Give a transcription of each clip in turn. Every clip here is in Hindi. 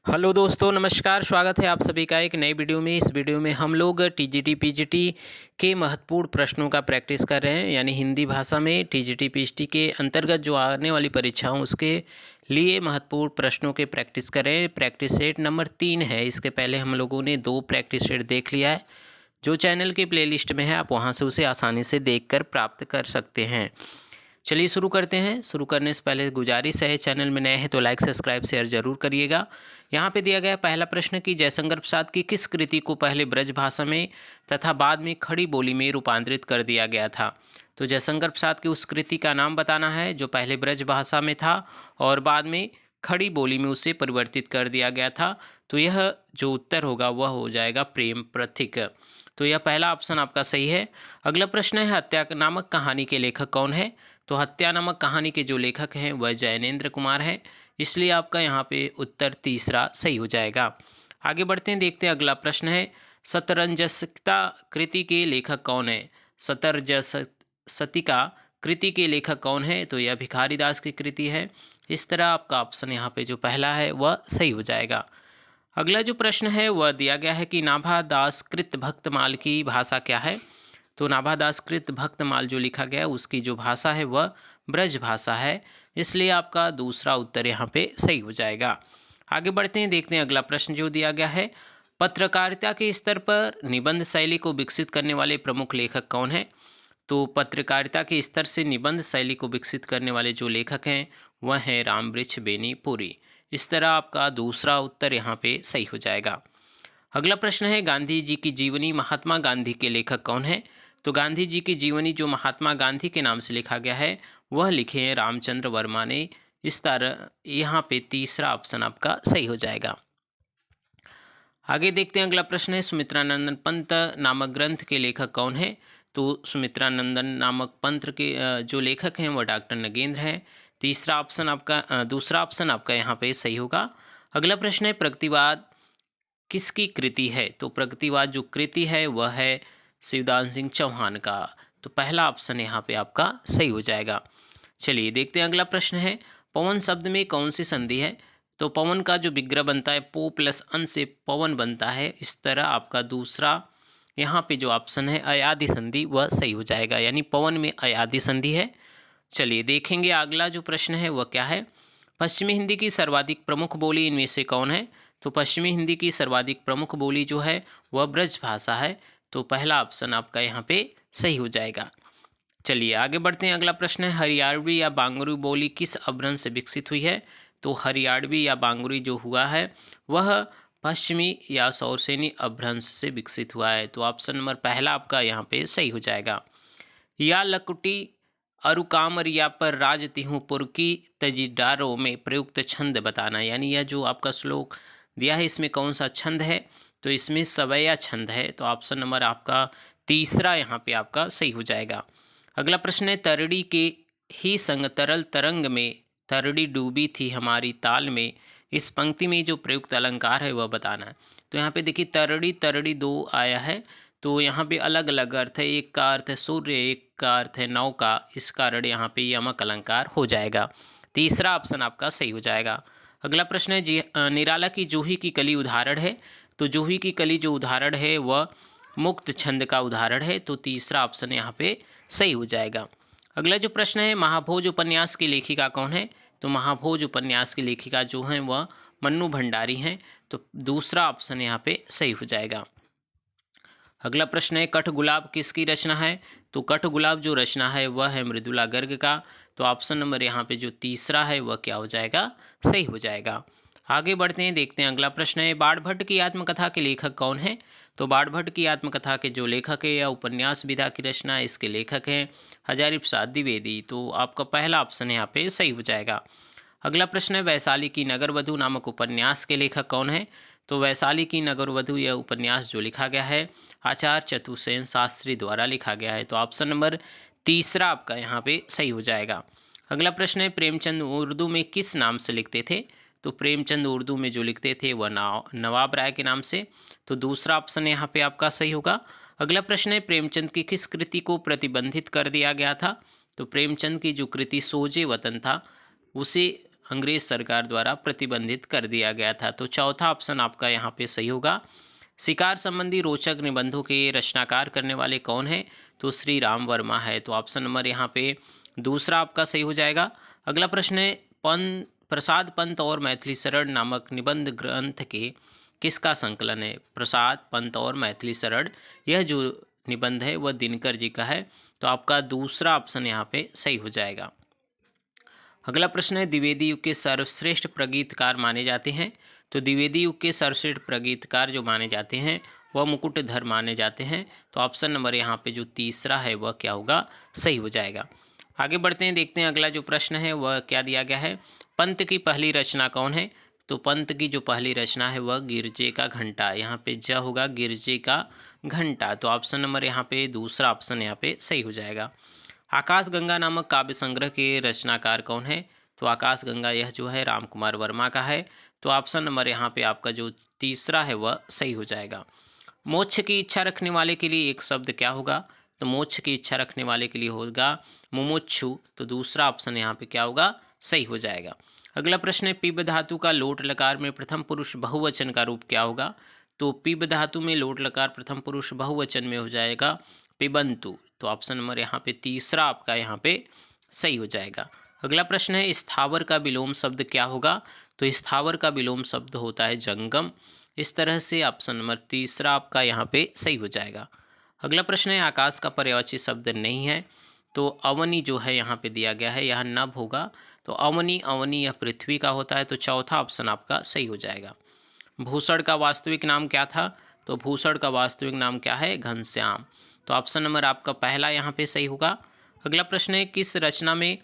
हेलो दोस्तों, नमस्कार। स्वागत है आप सभी का एक नई वीडियो में। इस वीडियो में हम लोग टीजीटी पीजीटी के महत्वपूर्ण प्रश्नों का प्रैक्टिस कर रहे हैं, यानी हिंदी भाषा में टीजीटी पीजीटी के अंतर्गत जो आने वाली परीक्षाओं उसके लिए महत्वपूर्ण प्रश्नों के प्रैक्टिस कर रहे हैं। प्रैक्टिस सेट नंबर 3 है। इसके पहले हम लोगों ने 2 प्रैक्टिस सेट देख लिया है। जो चैनल के प्लेलिस्ट में है आप वहाँ से उसे आसानी से देखकर प्राप्त कर सकते हैं। चलिए शुरू करते हैं। शुरू करने से पहले गुजारिश है, चैनल में नए हैं तो लाइक सब्सक्राइब शेयर जरूर करिएगा। यहाँ पे दिया गया पहला प्रश्न कि जयशंकर प्रसाद की किस कृति को पहले ब्रज भाषा में तथा बाद में खड़ी बोली में रूपांतरित कर दिया गया था। तो जयशंकर प्रसाद की उस कृति का नाम बताना है जो पहले ब्रज भाषा में था और बाद में खड़ी बोली में उसे परिवर्तित कर दिया गया था। तो यह जो उत्तर होगा वह हो जाएगा प्रेम प्रथिक। तो यह पहला ऑप्शन आपका सही है। अगला प्रश्न है, हत्या नामक कहानी के लेखक कौन है। तो हत्या नामक कहानी के जो लेखक हैं वह जैनेन्द्र कुमार हैं, इसलिए आपका यहाँ पे उत्तर तीसरा सही हो जाएगा। आगे बढ़ते हैं, देखते हैं अगला प्रश्न है, शतरंजस्ता कृति के लेखक कौन है। शतरंजस्तिका कृति के लेखक कौन है। तो यह भिखारी दास की कृति है। इस तरह आपका ऑप्शन यहाँ पे जो पहला है वह सही हो जाएगा। अगला जो प्रश्न है वह दिया गया है कि नाभा दासकृत भक्तमाल की भाषा क्या है। तो नाभा दासकृत भक्तमाल जो लिखा गया है उसकी जो भाषा है वह ब्रज भाषा है, इसलिए आपका दूसरा उत्तर यहाँ पे सही हो जाएगा। आगे बढ़ते हैं, देखते हैं अगला प्रश्न जो दिया गया है, पत्रकारिता के स्तर पर निबंध शैली को विकसित करने वाले प्रमुख लेखक कौन है। तो पत्रकारिता के स्तर से निबंध शैली को विकसित करने वाले जो लेखक हैं वह हैं रामवृक्ष बेनीपुरी। इस तरह आपका दूसरा उत्तर यहाँ पे सही हो जाएगा। अगला प्रश्न है, गांधी जी की जीवनी महात्मा गांधी के लेखक कौन है। तो गांधी जी की जीवनी जो महात्मा गांधी के नाम से लिखा गया है वह लिखे हैं रामचंद्र वर्मा ने। इस तरह यहाँ पे तीसरा ऑप्शन आपका सही हो जाएगा। आगे देखते हैं, अगला प्रश्न है, सुमित्रानंदन पंत नामक ग्रंथ के लेखक कौन है। तो सुमित्रानंदन नामक पंथ के जो लेखक हैं वह डॉक्टर नगेंद्र हैं। तीसरा ऑप्शन आपका दूसरा ऑप्शन आपका यहाँ पे सही होगा। अगला प्रश्न है, प्रगतिवाद किसकी कृति है। तो प्रगतिवाद जो कृति है वह है शिवदान सिंह चौहान का। तो पहला ऑप्शन यहाँ पे आपका सही हो जाएगा। चलिए देखते हैं, अगला प्रश्न है, पवन शब्द में कौन सी संधि है। तो पवन का जो विग्रह बनता है पो प्लस अन से पवन बनता है। इस तरह आपका दूसरा यहाँ पे जो ऑप्शन है अयादि संधि वह सही हो जाएगा, यानी पवन में अयादि संधि है। चलिए देखेंगे अगला जो प्रश्न है वह क्या है, पश्चिमी हिंदी की सर्वाधिक प्रमुख बोली इनमें से कौन है। तो पश्चिमी हिंदी की सर्वाधिक प्रमुख बोली जो है वह ब्रज भाषा है। तो पहला ऑप्शन आपका यहाँ पे सही हो जाएगा। चलिए आगे बढ़ते हैं, अगला प्रश्न है, हरियाणवी या बांगुरी बोली किस अपभ्रंश से विकसित हुई है। तो हरियाणवी या बांगुरी जो हुआ है वह पश्चिमी या सौरसेनी अपभ्रंश से विकसित हुआ है। तो ऑप्शन नंबर पहला आपका यहाँ पे सही हो जाएगा। या लकुटी अरुकामरिया पर राज तिहुपुर की तजीदारों में प्रयुक्त छंद बताना, यानी यह जो आपका श्लोक दिया है इसमें कौन सा छंद है। तो इसमें सवैया छंद है। तो ऑप्शन नंबर आपका तीसरा यहाँ पे आपका सही हो जाएगा। अगला प्रश्न है, तरड़ी के ही संग तरल तरंग में तरड़ी डूबी थी हमारी ताल में, इस पंक्ति में जो प्रयुक्त अलंकार है वह बताना है। तो यहाँ पे देखिए तरड़ी तरड़ी दो आया है, तो यहाँ पे अलग अलग अर्थ है। एक का अर्थ है सूर्य, एक का अर्थ है नौका, इस कारण यहाँ पे यमक अलंकार हो जाएगा। तीसरा ऑप्शन आपका सही हो जाएगा। अगला प्रश्न है, जी निराला की जूही की कली उदाहरण है। तो जूही की कली जो उदाहरण है वह मुक्त छंद का उदाहरण है। तो तीसरा ऑप्शन यहाँ पे सही हो जाएगा। अगला जो प्रश्न है, महाभोज उपन्यास की लेखिका कौन है। तो महाभोज उपन्यास की लेखिका जो हैं वह मन्नू भंडारी हैं। तो दूसरा ऑप्शन यहाँ पे सही हो जाएगा। अगला प्रश्न है, कठ गुलाब किसकी रचना है। तो कठ गुलाब जो रचना है वह है मृदुला गर्ग का। तो ऑप्शन नंबर यहाँ पे जो तीसरा है वह क्या हो जाएगा, सही हो जाएगा। आगे बढ़ते हैं, देखते हैं अगला प्रश्न है, बाणभट्ट की आत्मकथा के लेखक कौन है। तो बाणभट्ट की आत्मकथा के जो लेखक है या उपन्यास विधा की रचना है इसके लेखक हैं हजारी प्रसाद द्विवेदी। तो आपका पहला ऑप्शन यहाँ पे सही हो जाएगा। अगला प्रश्न है, वैशाली की नगरवधु नामक उपन्यास के लेखक कौन है। तो वैशाली की नगरवधु यह उपन्यास जो लिखा गया है आचार्य चतुर्सेन शास्त्री द्वारा लिखा गया है। तो ऑप्शन नंबर तीसरा आपका यहाँ पे सही हो जाएगा। अगला प्रश्न है, प्रेमचंद उर्दू में किस नाम से लिखते थे। तो प्रेमचंद उर्दू में जो लिखते थे वह नवाब राय के नाम से। तो दूसरा ऑप्शन यहाँ पे आपका सही होगा। अगला प्रश्न है, प्रेमचंद की किस कृति को प्रतिबंधित कर दिया गया था। तो प्रेमचंद की जो कृति सोजे वतन था उसे अंग्रेज सरकार द्वारा प्रतिबंधित कर दिया गया था। तो चौथा ऑप्शन आपका यहाँ पे सही होगा। शिकार संबंधी रोचक निबंधों के रचनाकार करने वाले कौन है? तो श्री राम वर्मा है। तो ऑप्शन नंबर यहाँ पे दूसरा आपका सही हो जाएगा। अगला प्रश्न है, प्रसाद पंत और मैथिली शरण नामक निबंध ग्रंथ के किसका संकलन है? प्रसाद पंत और मैथिली शरण, यह जो निबंध है वह दिनकर जी का है। तो आपका दूसरा ऑप्शन यहाँ पे सही हो जाएगा। अगला प्रश्न है, द्विवेदी युग के सर्वश्रेष्ठ प्रगीतकार माने जाते हैं। तो द्विवेदी युग के सर्वश्रेष्ठ प्रगीतकार जो माने जाते हैं वह मुकुटधर माने जाते हैं। तो ऑप्शन नंबर यहाँ पे जो तीसरा है वह क्या होगा? सही हो जाएगा। आगे बढ़ते हैं, देखते हैं अगला जो प्रश्न है वह क्या दिया गया है। पंत की पहली रचना कौन है? तो पंत की जो पहली रचना है वह गिरजे का घंटा, यहाँ पे ज होगा गिरजे का घंटा। तो ऑप्शन नंबर यहाँ पे दूसरा ऑप्शन यहाँ पे सही हो जाएगा। आकाश गंगा नामक काव्य संग्रह के रचनाकार कौन है? तो आकाश गंगा यह जो है राम कुमार वर्मा का है। तो ऑप्शन नंबर यहाँ पे आपका जो तीसरा है वह सही हो जाएगा। मोक्ष की इच्छा रखने वाले के लिए एक शब्द क्या होगा? तो मोक्ष की इच्छा रखने वाले के लिए होगा मुमुक्षु। तो दूसरा ऑप्शन यहाँ पे क्या होगा? सही हो जाएगा। अगला प्रश्न है, पिब धातु का लोट लकार में प्रथम पुरुष बहुवचन का रूप क्या होगा? तो पिब धातु में लोट लकार प्रथम पुरुष बहुवचन में हो जाएगा पिबंतु। तो ऑप्शन नंबर यहाँ पे तीसरा आपका यहाँ पे सही हो जाएगा। अगला प्रश्न है, स्थावर का विलोम शब्द क्या होगा? तो स्थावर का विलोम शब्द होता है जंगम। इस तरह से ऑप्शन नंबर तीसरा आपका यहाँ पे सही हो जाएगा। अगला प्रश्न है, आकाश का पर्यायवाची शब्द नहीं है। तो अवनी जो है यहाँ पे दिया गया है, यह नभ होगा। तो अवनी अवनी यह पृथ्वी का होता है। तो चौथा ऑप्शन आपका सही हो जाएगा। भूषण का वास्तविक नाम क्या था? तो भूषण का वास्तविक नाम क्या है? घनश्याम। तो ऑप्शन नंबर आपका पहला यहाँ पे सही होगा। अगला प्रश्न है, किस रचना में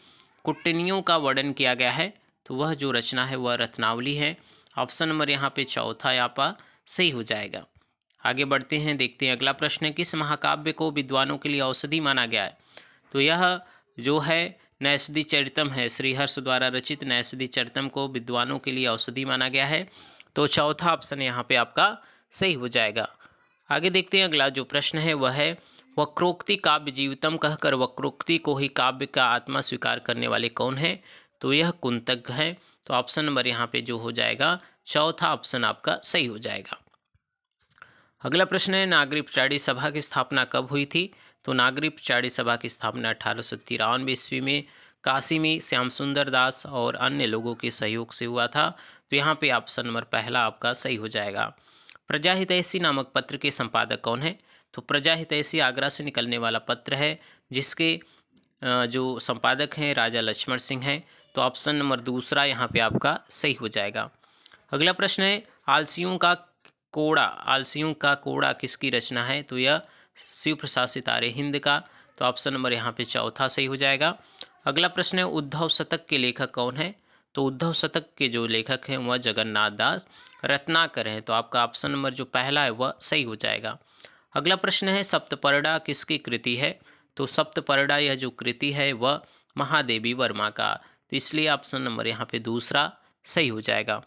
कुटनियों का वर्णन किया गया है? तो वह जो रचना है वह रत्नावली है। ऑप्शन नंबर यहाँ पे चौथा यहाँ पर सही हो जाएगा। आगे बढ़ते हैं, देखते हैं अगला प्रश्न है, किस महाकाव्य को विद्वानों के लिए औषधि माना गया है? तो यह जो है नैषधि चरितम है। श्रीहर्ष द्वारा रचित नैषधि चरितम को विद्वानों के लिए औषधि माना गया है। तो चौथा ऑप्शन यहाँ पे आपका सही हो जाएगा। आगे देखते हैं अगला जो प्रश्न है वह है, वक्रोक्ति काव्य जीवितम कहकर वक्रोक्ति को ही काव्य का आत्मा स्वीकार करने वाले कौन है? तो यह कुंतक है। तो ऑप्शन नंबर यहाँ पे जो हो जाएगा चौथा ऑप्शन आपका सही हो जाएगा। अगला प्रश्न है, नागरी पिछाड़ी सभा की स्थापना कब हुई थी? तो नागरी पिछाड़ी सभा की स्थापना 1893 ईस्वी में काशी में श्याम सुंदर दास और अन्य लोगों के सहयोग से हुआ था। तो यहाँ पे ऑप्शन नंबर पहला आपका सही हो जाएगा। प्रजा हितैषी नामक पत्र के संपादक कौन है? तो प्रजा हितैषी आगरा से निकलने वाला पत्र है, जिसके जो संपादक हैं राजा लक्ष्मण सिंह हैं। तो ऑप्शन नंबर दूसरा यहाँ पे आपका सही हो जाएगा। अगला प्रश्न है, आलसियों का कोड़ा किसकी रचना है? तो यह शिव प्रसाद सितारे हिंद का। तो ऑप्शन नंबर यहाँ पे चौथा सही हो जाएगा। अगला प्रश्न है, उद्धव शतक के लेखक कौन है? तो उद्धव शतक के जो लेखक हैं वह जगन्नाथ दास रत्नाकर हैं। तो आपका ऑप्शन नंबर जो पहला है वह सही हो जाएगा। अगला प्रश्न है, सप्तपर्णा किसकी कृति है? तो सप्तपर्णा यह जो कृति है वह महादेवी वर्मा का। तो इसलिए ऑप्शन नंबर यहाँ पे दूसरा सही हो जाएगा।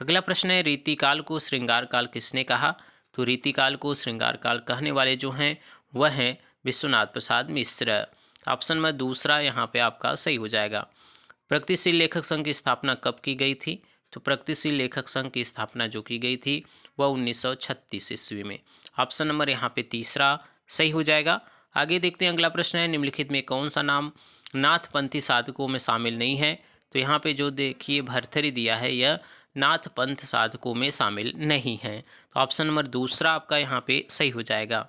अगला प्रश्न है, रीतिकाल को श्रृंगार काल किसने कहा? तो रीतिकाल को श्रृंगार काल कहने वाले जो हैं वह हैं विश्वनाथ प्रसाद मिश्र। ऑप्शन में दूसरा यहाँ पे आपका सही हो जाएगा। प्रगतिशील लेखक संघ की स्थापना कब की गई थी? तो प्रगतिशील लेखक संघ की स्थापना जो की गई थी वह 1936 ईस्वी में। ऑप्शन नंबर यहाँ पे तीसरा सही हो जाएगा। आगे देखते हैं अगला प्रश्न है, निम्नलिखित में कौन सा नाम नाथपंथी साधकों में शामिल नहीं है? तो यहाँ पे जो देखिए भरथरी दिया है यह नाथ पंथ साधकों में शामिल नहीं है। तो ऑप्शन नंबर दूसरा आपका यहाँ पे सही हो जाएगा।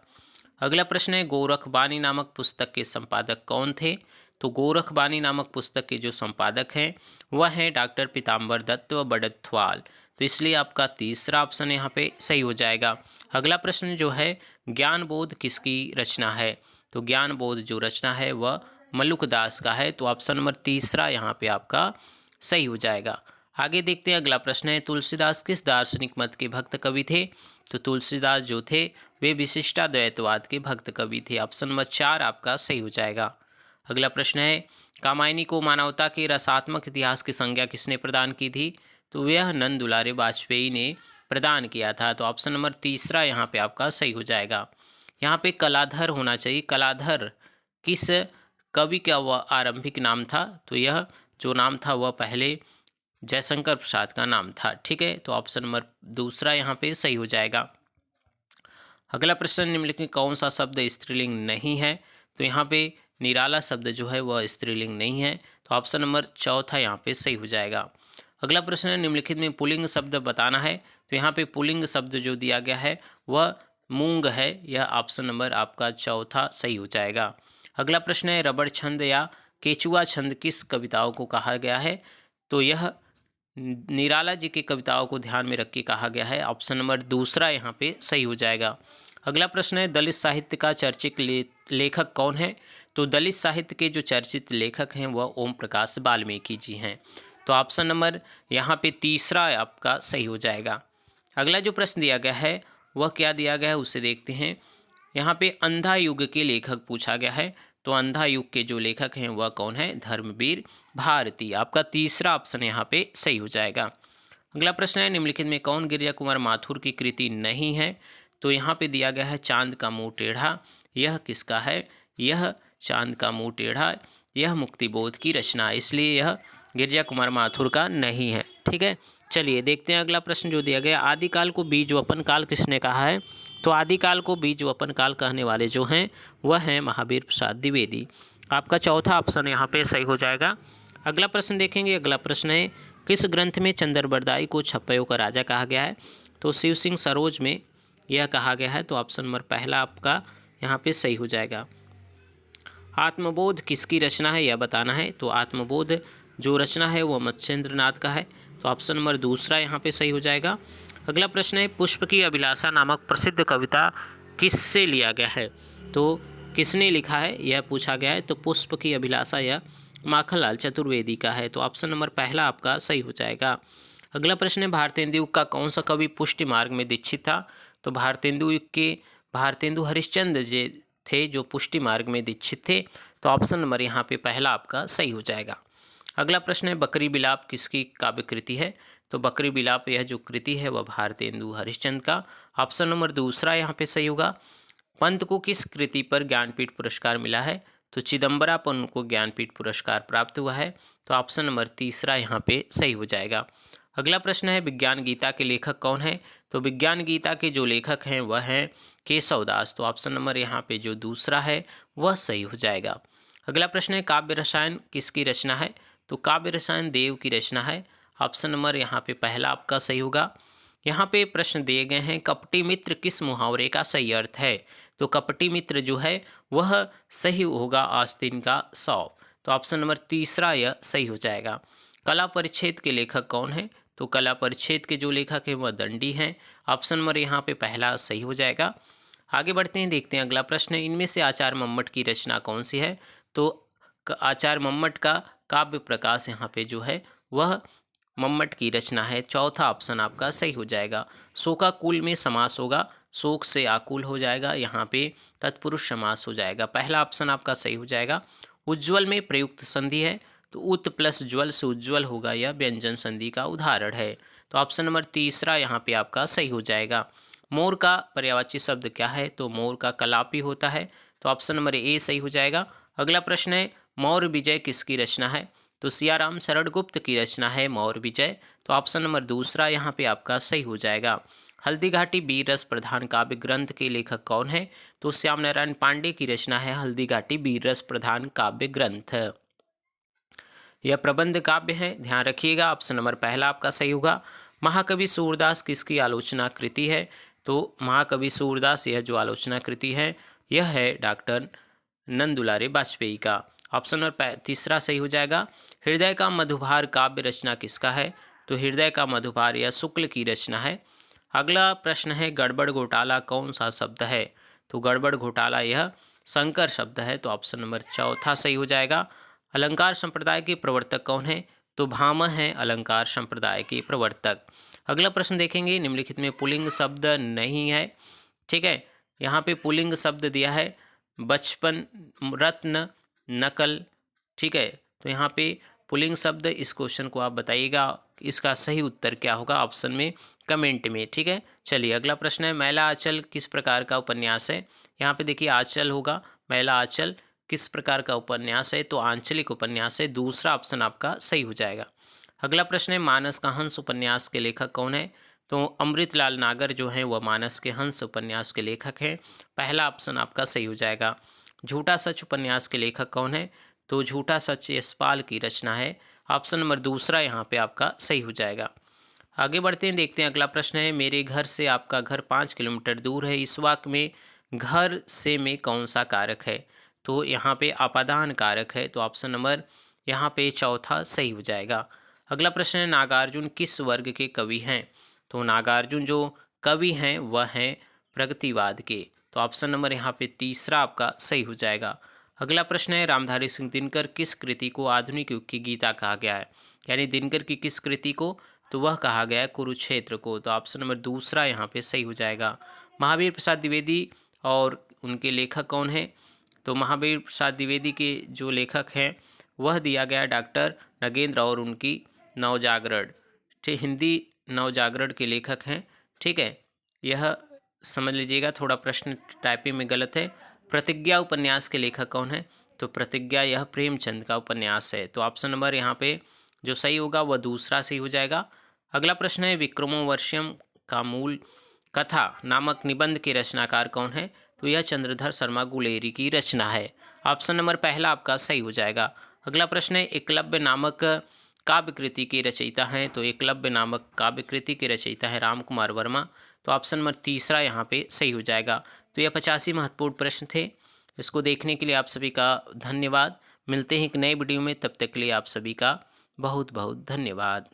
अगला प्रश्न है, गोरखबानी नामक पुस्तक के संपादक कौन थे? तो गोरखबानी नामक पुस्तक के जो संपादक हैं वह हैं डॉक्टर पीताम्बर दत्त व बड़थवाल। तो इसलिए आपका तीसरा ऑप्शन यहाँ पे सही हो जाएगा। अगला प्रश्न जो है, ज्ञानबोध किसकी रचना है? तो ज्ञानबोध जो रचना है वह मलुकदास का है। तो ऑप्शन नंबर तीसरा यहाँ पे आपका सही हो जाएगा। आगे देखते हैं अगला प्रश्न है, तुलसीदास किस दार्शनिक मत के भक्त कवि थे? तो तुलसीदास जो थे वे विशिष्टाद्वैतवाद के भक्त कवि थे। ऑप्शन नंबर 4 आपका सही हो जाएगा। अगला प्रश्न है, कामायनी को मानवता के रसात्मक इतिहास की संज्ञा किसने प्रदान की थी? तो यह नंद दुलारे वाजपेयी ने प्रदान किया था। तो ऑप्शन नंबर तीसरा यहाँ पे आपका सही हो जाएगा। यहाँ पे कलाधर होना चाहिए। कलाधर किस कवि का वह आरंभिक नाम था? तो यह जो नाम था वह पहले जयशंकर प्रसाद का नाम था। ठीक है, तो ऑप्शन नंबर दूसरा यहाँ पे सही हो जाएगा। अगला प्रश्न, निम्नलिखित में कौन सा शब्द स्त्रीलिंग नहीं है? तो यहाँ पे निराला शब्द जो है वह स्त्रीलिंग नहीं है, तो ऑप्शन नंबर चौथा यहाँ पे सही हो जाएगा। अगला प्रश्न है, निम्नलिखित में पुल्लिंग शब्द बताना है। तो यहाँ पे पुल्लिंग शब्द जो दिया गया है वह मूंग है, यह ऑप्शन नंबर आपका चौथा सही हो जाएगा। अगला प्रश्न है, रबड़ छंद या केचुआ छंद किस कविताओं को कहा गया है? तो यह निराला जी की कविताओं को ध्यान में रख के कहा गया है, ऑप्शन नंबर दूसरा यहाँ पे सही हो जाएगा। अगला प्रश्न है, दलित साहित्य का चर्चित लेखक कौन है? तो दलित साहित्य के जो चर्चित लेखक हैं वह ओम प्रकाश वाल्मीकि जी हैं, तो ऑप्शन नंबर यहाँ पे तीसरा आपका सही हो जाएगा। अगला जो प्रश्न दिया गया है वह क्या दिया गया है उसे देखते हैं। यहाँ पे अंधा युग के लेखक पूछा गया है, तो अंधा युग के जो लेखक हैं वह कौन है? धर्मवीर भारती, आपका तीसरा ऑप्शन यहाँ पे सही हो जाएगा। अगला प्रश्न है, निम्नलिखित में कौन गिरिजा कुमार माथुर की कृति नहीं है? तो यहाँ पे दिया गया है चांद का मुंह टेढ़ा, यह किसका है? यह चांद का मुंह टेढ़ा यह मुक्तिबोध की रचना है, इसलिए यह गिरिजा कुमार माथुर का नहीं है। ठीक है, चलिए देखते हैं अगला प्रश्न जो दिया गया, आदिकाल को बीज वपन काल किसने कहा है? तो आदिकाल को बीज वपन काल कहने वाले जो हैं वह हैं महावीर प्रसाद द्विवेदी, आपका चौथा ऑप्शन यहाँ पे सही हो जाएगा। अगला प्रश्न देखेंगे। अगला प्रश्न है, किस ग्रंथ में चंद्रबरदाई को छप्पयों का राजा कहा गया है? तो शिव सिंह सरोज में यह कहा गया है, तो ऑप्शन नंबर पहला आपका यहाँ पे सही हो जाएगा। आत्मबोध किसकी रचना है यह बताना है, तो आत्मबोध जो रचना है वह मत्स्येंद्र नाथ का है, तो ऑप्शन नंबर दूसरा यहाँ पे सही हो जाएगा। अगला प्रश्न है, पुष्प की अभिलाषा नामक प्रसिद्ध कविता किससे लिया गया है? तो किसने लिखा है यह पूछा गया है, तो पुष्प की अभिलाषा यह माखनलाल चतुर्वेदी का है, तो ऑप्शन नंबर पहला आपका सही हो जाएगा। अगला प्रश्न है, भारतेंदु युग का कौन सा कवि पुष्टि मार्ग में दीक्षित था? तो भारतेंदु युग के भारतेंदु हरिश्चंद्र जी थे जो पुष्टि मार्ग में दीक्षित थे, तो ऑप्शन नंबर यहाँ पे पहला आपका सही हो जाएगा। अगला प्रश्न है, बकरी बिलाप किसकी काव्य कृति है? तो बकरी बिलाप यह जो कृति है वह भारतेंदु हरिश्चंद्र का, ऑप्शन नंबर दूसरा यहाँ पे सही होगा। पंत को किस कृति पर ज्ञानपीठ पुरस्कार मिला है? तो चिदम्बरापन को ज्ञानपीठ पुरस्कार प्राप्त हुआ है, तो ऑप्शन नंबर तीसरा यहाँ पे सही हो जाएगा। अगला प्रश्न है, विज्ञान गीता के लेखक कौन है? तो विज्ञान गीता के जो लेखक हैं वह हैं केशव दास, तो ऑप्शन नंबर यहाँ पे जो दूसरा है वह सही हो जाएगा। अगला प्रश्न है, काव्य रसायन किसकी रचना है? तो काव्य रसायन देव की रचना है, ऑप्शन नंबर यहाँ पे पहला आपका सही होगा। यहाँ पे प्रश्न दिए गए हैं, कपटी मित्र किस मुहावरे का सही अर्थ है? तो कपटी मित्र जो है वह सही होगा आस्तीन का 100, तो ऑप्शन नंबर तीसरा यह सही हो जाएगा। कला परिच्छेद के लेखक कौन है? तो कला परिच्छेद के जो लेखक हैं वह दंडी हैं, ऑप्शन नंबर यहाँ पे पहला सही हो जाएगा। आगे बढ़ते हैं, देखते हैं अगला प्रश्न है, इनमें से आचार्य मम्मट की रचना कौन सी है? तो आचार्य मम्मट का काव्य प्रकाश यहाँ पे जो है वह मम्मट की रचना है, चौथा ऑप्शन आपका सही हो जाएगा। शोकाकुल में समास होगा, शोक से आकुल हो जाएगा, यहाँ पे तत्पुरुष समास हो जाएगा, पहला ऑप्शन आपका सही हो जाएगा। उज्ज्वल में प्रयुक्त संधि है, तो उत प्लस ज्वल से उज्ज्वल होगा, यह व्यंजन संधि का उदाहरण है, तो ऑप्शन नंबर तीसरा यहाँ पे आपका सही हो जाएगा। मोर का पर्यायवाची शब्द क्या है? तो मोर का कलापी होता है, तो ऑप्शन नंबर ए सही हो जाएगा। अगला प्रश्न है, मौर्य विजय किसकी रचना है? तो सियाराम शरण गुप्त की रचना है मौर्य विजय, तो ऑप्शन नंबर दूसरा यहाँ पे आपका सही हो जाएगा। हल्दी घाटी वीर रस प्रधान काव्य ग्रंथ के लेखक कौन है? तो श्याम नारायण पांडे की रचना है हल्दी घाटी वीर रस प्रधान काव्य ग्रंथ, यह प्रबंध काव्य है, ध्यान रखिएगा, ऑप्शन नंबर पहला आपका सही होगा। महाकवि सूरदास किसकी आलोचना कृति है? तो महाकवि सूरदास यह जो आलोचना कृति है यह है डॉक्टर नंदुलारे वाजपेयी का, ऑप्शन नंबर तीसरा सही हो जाएगा। हृदय का मधुभार काव्य रचना किसका है? तो हृदय का मधुभार यह शुक्ल की रचना है। अगला प्रश्न है, गड़बड़ घोटाला कौन सा शब्द है? तो गड़बड़ घोटाला यह संकर शब्द है, तो ऑप्शन नंबर चौथा सही हो जाएगा। अलंकार संप्रदाय के प्रवर्तक कौन है? तो भामह हैं अलंकार संप्रदाय के प्रवर्तक। अगला प्रश्न देखेंगे, निम्नलिखित में पुल्लिंग शब्द नहीं है, ठीक है, यहाँ पे पुल्लिंग शब्द दिया है बचपन, रत्न, नकल, ठीक है, तो यहाँ पे पुल्लिंग शब्द, इस क्वेश्चन को आप बताइएगा इसका सही उत्तर क्या होगा ऑप्शन में कमेंट में, ठीक है। चलिए अगला प्रश्न है, मैला आंचल किस प्रकार का उपन्यास है? यहाँ पे देखिए आंचल होगा, मैला आंचल किस प्रकार का उपन्यास है? तो आंचलिक उपन्यास है, दूसरा ऑप्शन आपका सही हो जाएगा। अगला प्रश्न है मानस का हंस उपन्यास के लेखक कौन है? तो अमृतलाल नागर जो हैं वह मानस के हंस उपन्यास के लेखक हैं। पहला ऑप्शन आपका सही हो जाएगा। झूठा सच उपन्यास के लेखक कौन है? तो झूठा सच यशपाल की रचना है। ऑप्शन नंबर दूसरा यहाँ पे आपका सही हो जाएगा। आगे बढ़ते हैं, देखते हैं अगला प्रश्न है मेरे घर से आपका घर 5 किलोमीटर दूर है, इस वाक्य में घर से में कौन सा कारक है? तो यहाँ पे अपादान कारक है, तो ऑप्शन नंबर यहाँ पे चौथा सही हो जाएगा। अगला प्रश्न है नागार्जुन किस वर्ग के कवि हैं? तो नागार्जुन जो कवि हैं वह हैं प्रगतिवाद के, तो ऑप्शन नंबर यहाँ पे तीसरा आपका सही हो जाएगा। अगला प्रश्न है रामधारी सिंह दिनकर किस कृति को आधुनिक युग की गीता कहा गया है? यानी दिनकर की किस कृति को? तो वह कहा गया है कुरुक्षेत्र को, तो ऑप्शन नंबर दूसरा यहाँ पे सही हो जाएगा। महावीर प्रसाद द्विवेदी और उनके लेखक कौन हैं? तो महावीर प्रसाद द्विवेदी के जो लेखक हैं वह दिया गया डॉक्टर नगेंद्र और उनकी नवजागरण, ठीक, हिंदी नवजागरण के लेखक हैं। ठीक है, यह समझ लीजिएगा, थोड़ा प्रश्न टाइपिंग में गलत है। प्रतिज्ञा उपन्यास के लेखक कौन है? तो प्रतिज्ञा यह प्रेमचंद का उपन्यास है, तो ऑप्शन नंबर यहाँ पे जो सही होगा वह दूसरा सही हो जाएगा। अगला प्रश्न है विक्रमोर्वशीयम का मूल कथा नामक निबंध के रचनाकार कौन है? तो यह चंद्रधर शर्मा गुलेरी की रचना है। ऑप्शन नंबर पहला आपका सही हो जाएगा। अगला प्रश्न है एकलव्य नामक काव्य कृति के रचयिता हैं? तो एकलव्य नामक काव्य कृति के रचयिता है राम कुमार वर्मा, तो ऑप्शन नंबर तीसरा यहाँ पे सही हो जाएगा। तो यह 85 महत्वपूर्ण प्रश्न थे। इसको देखने के लिए आप सभी का धन्यवाद। मिलते हैं एक नए वीडियो में, तब तक के लिए आप सभी का बहुत बहुत धन्यवाद।